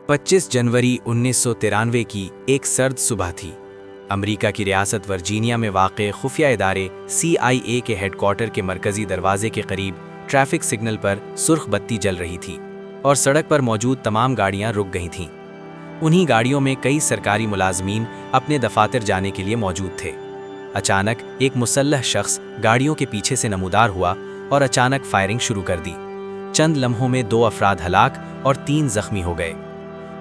25 जनवरी 1993 की एक सर्द सुबह थी। अमेरिका की रियासत वर्जीनिया में वाक़ खुफिया इदारे CIA के हेडक्वार्टर के मरकज़ी दरवाजे के करीब ट्रैफिक सिग्नल पर सुर्ख बत्ती जल रही थी और सड़क पर मौजूद तमाम गाड़ियां रुक गई थीं। उन्हीं गाड़ियों में कई सरकारी मुलाजमीन अपने दफातर जाने के लिए मौजूद थे। अचानक एक मुसल्लह शख्स गाड़ियों के पीछे से नमूदार हुआ और अचानक फायरिंग शुरू कर दी। चंद लम्हों में 2 अफराद हलाक और 3 जख्मी हो गए।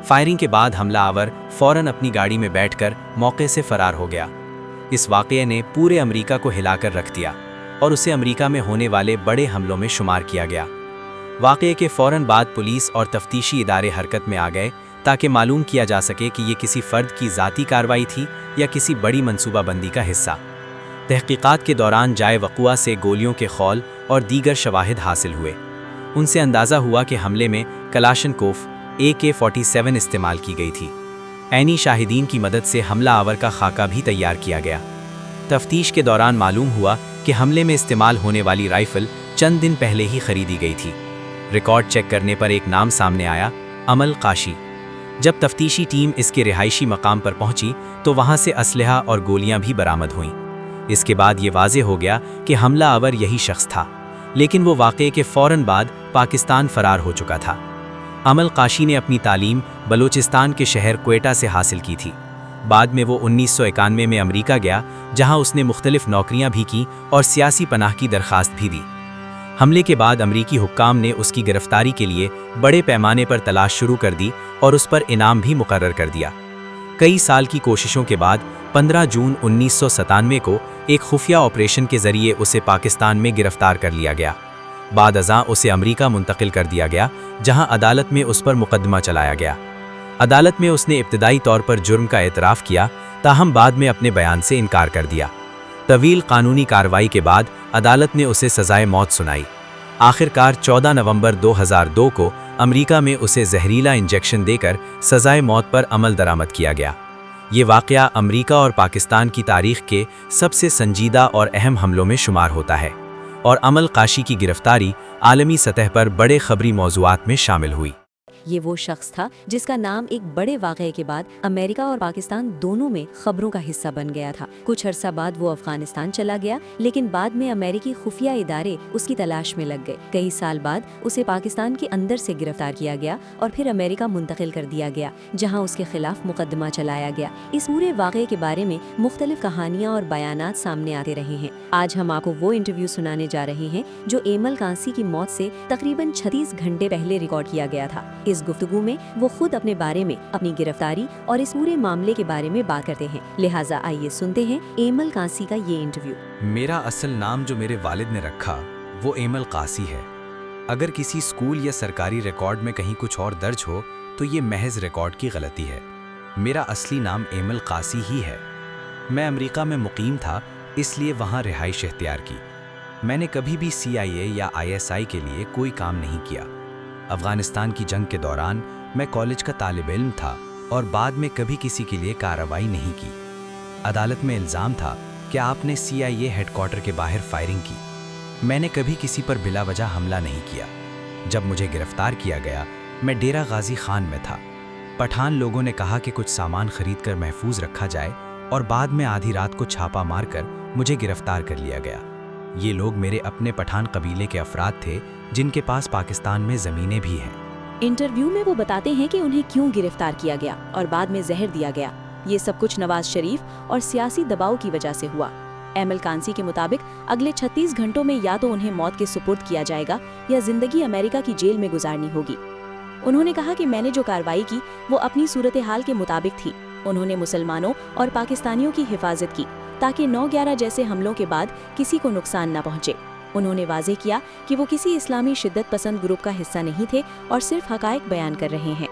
फायरिंग के बाद हमलावर फौरन अपनी गाड़ी में बैठकर मौके से फरार हो गया। इस वाक़ये ने पूरे अमेरिका को हिलाकर रख दिया और उसे अमेरिका में होने वाले बड़े हमलों में शुमार किया गया। वाक़ये के फौरन बाद पुलिस और तफ्तीशी इदारे हरकत में आ गए ताकि मालूम किया जा सके कि ये किसी फ़र्द की ज़ाती कार्रवाई थी या किसी बड़ी मनसूबाबंदी का हिस्सा। तहक़ीक़ात के दौरान जाए वक़ुआ से गोलियों के खौल और दीगर शवाहिद हासिल हुए। उनसे अंदाज़ा हुआ कि हमले में कलाशनकोफ AK-47 इस्तेमाल की गई थी। ऐनी शाहिदीन की मदद से हमला आवर का खाका भी तैयार किया गया। तफ्तीश के दौरान मालूम हुआ कि हमले में इस्तेमाल होने वाली राइफ़ल चंद दिन पहले ही खरीदी गई थी। रिकॉर्ड चेक करने पर एक नाम सामने आया, अमल काशी। जब तफ्तीशी टीम इसके रिहायशी मकाम पर पहुंची तो वहां से असलहा और गोलियां भी बरामद हुईं। इसके बाद ये वाज़े हो गया कि हमला आवर यही शख्स था, लेकिन वो वाक़ये के फ़ौरन बाद पाकिस्तान फ़रार हो चुका था। अमल काशी ने अपनी तालीम बलूचिस्तान के शहर क्वेटा से हासिल की थी। बाद में वो 1991 में अमेरिका गया, जहां उसने मुख्तलिफ नौकरियां भी की और सियासी पनाह की दरख्वास्त भी दी। हमले के बाद अमरीकी हुक्काम ने उसकी गिरफ्तारी के लिए बड़े पैमाने पर तलाश शुरू कर दी और उस पर इनाम भी मुकर्रर कर दिया। कई साल की कोशिशों के बाद 15 जून 1997 को एक खुफिया ऑपरेशन के ज़रिए उसे पाकिस्तान में गिरफ्तार कर लिया गया। बाद अज़ां उसे अमेरिका मुंतकिल कर दिया गया, जहां अदालत में उस पर मुकदमा चलाया गया। अदालत में उसने इब्तदाई तौर पर जुर्म का एतराफ़ किया, ताहम बाद में अपने बयान से इनकार कर दिया। तवील कानूनी कार्रवाई के बाद अदालत ने उसे सज़ाए मौत सुनाई। आखिरकार 14 नवंबर 2002 को अमेरिका में उसे जहरीला इंजेक्शन देकर सज़ाए मौत पर अमल दरामद किया गया। ये वाक़या अमेरिका और पाकिस्तान की तारीख़ के सबसे संजीदा और अहम हमलों में शुमार होता है और अमल काशी की गिरफ्तारी आलमी सतह पर बड़े ख़बरी मौज़ूआत में शामिल हुई। ये वो शख्स था जिसका नाम एक बड़े वाक़ये के बाद अमेरिका और पाकिस्तान दोनों में खबरों का हिस्सा बन गया था। कुछ अरसा बाद वो अफगानिस्तान चला गया, लेकिन बाद में अमेरिकी खुफिया इदारे उसकी तलाश में लग गए। कई साल बाद उसे पाकिस्तान के अंदर से गिरफ्तार किया गया और फिर अमेरिका मुंतकिल कर दिया गया, जहाँ उसके खिलाफ मुकदमा चलाया गया। इस पूरे वाक़ये के बारे में मुख्तलिफ कहानियाँ और बयानात सामने आते रहे हैं। आज हम आपको वो इंटरव्यू सुनाने जा रहे हैं जो एमल कासी की मौत से तकरीबन 36 घंटे पहले रिकॉर्ड किया गया था। इस गुफ्तगू में वो खुद अपने बारे में, अपनी गिरफ्तारी और इस पूरे मामले के बारे में बात करते हैं। लिहाजा आइए सुनते हैं एमल कासी का ये इंटरव्यू। मेरा असल नाम जो मेरे वालिद ने रखा वो एमल कासी है। अगर किसी स्कूल या सरकारी रिकॉर्ड में कहीं कुछ और दर्ज हो तो ये महज रिकॉर्ड की गलती है। मेरा असली नाम एमल कासी ही है। मैं अमेरिका में मुकीम था, इसलिए वहाँ रिहाइश इख्तियार की। मैंने कभी भी CIA या ISI के लिए कोई काम नहीं किया। अफ़गानिस्तान की जंग के दौरान मैं कॉलेज का तालिब इल्म था और बाद में कभी किसी के लिए कार्रवाई नहीं की। अदालत में इल्ज़ाम था कि आपने CIA हेडक्वार्टर के बाहर फायरिंग की। मैंने कभी किसी पर बिला वजह हमला नहीं किया। जब मुझे गिरफ्तार किया गया, मैं डेरा गाजी खान में था। पठान लोगों ने कहा कि कुछ सामान खरीद कर महफूज रखा जाए और बाद में आधी रात को छापा मारकर मुझे गिरफ्तार कर लिया गया। ये लोग मेरे अपने पठान कबीले के अफराद थे, जिनके पास पाकिस्तान में ज़मीनें भी हैं। इंटरव्यू में वो बताते हैं कि उन्हें क्यों गिरफ्तार किया गया और बाद में जहर दिया गया। ये सब कुछ नवाज शरीफ और सियासी दबाव की वजह से हुआ। एमल कासी के मुताबिक अगले 36 घंटों में या तो उन्हें मौत के सुपुर्द किया जाएगा या जिंदगी अमेरिका की जेल में गुजारनी होगी। उन्होंने कहा कि मैंने जो कार्रवाई की वो अपनी सूरत हाल के मुताबिक थी। उन्होंने मुसलमानों और पाकिस्तानियों की हिफाजत की ताकि 9/11 जैसे हमलों के बाद किसी को नुकसान न पहुंचे। उन्होंने वाज़ेह किया कि वो किसी इस्लामी शिद्दत पसंद ग्रुप का हिस्सा नहीं थे और सिर्फ हक़ाइक़ बयान कर रहे हैं।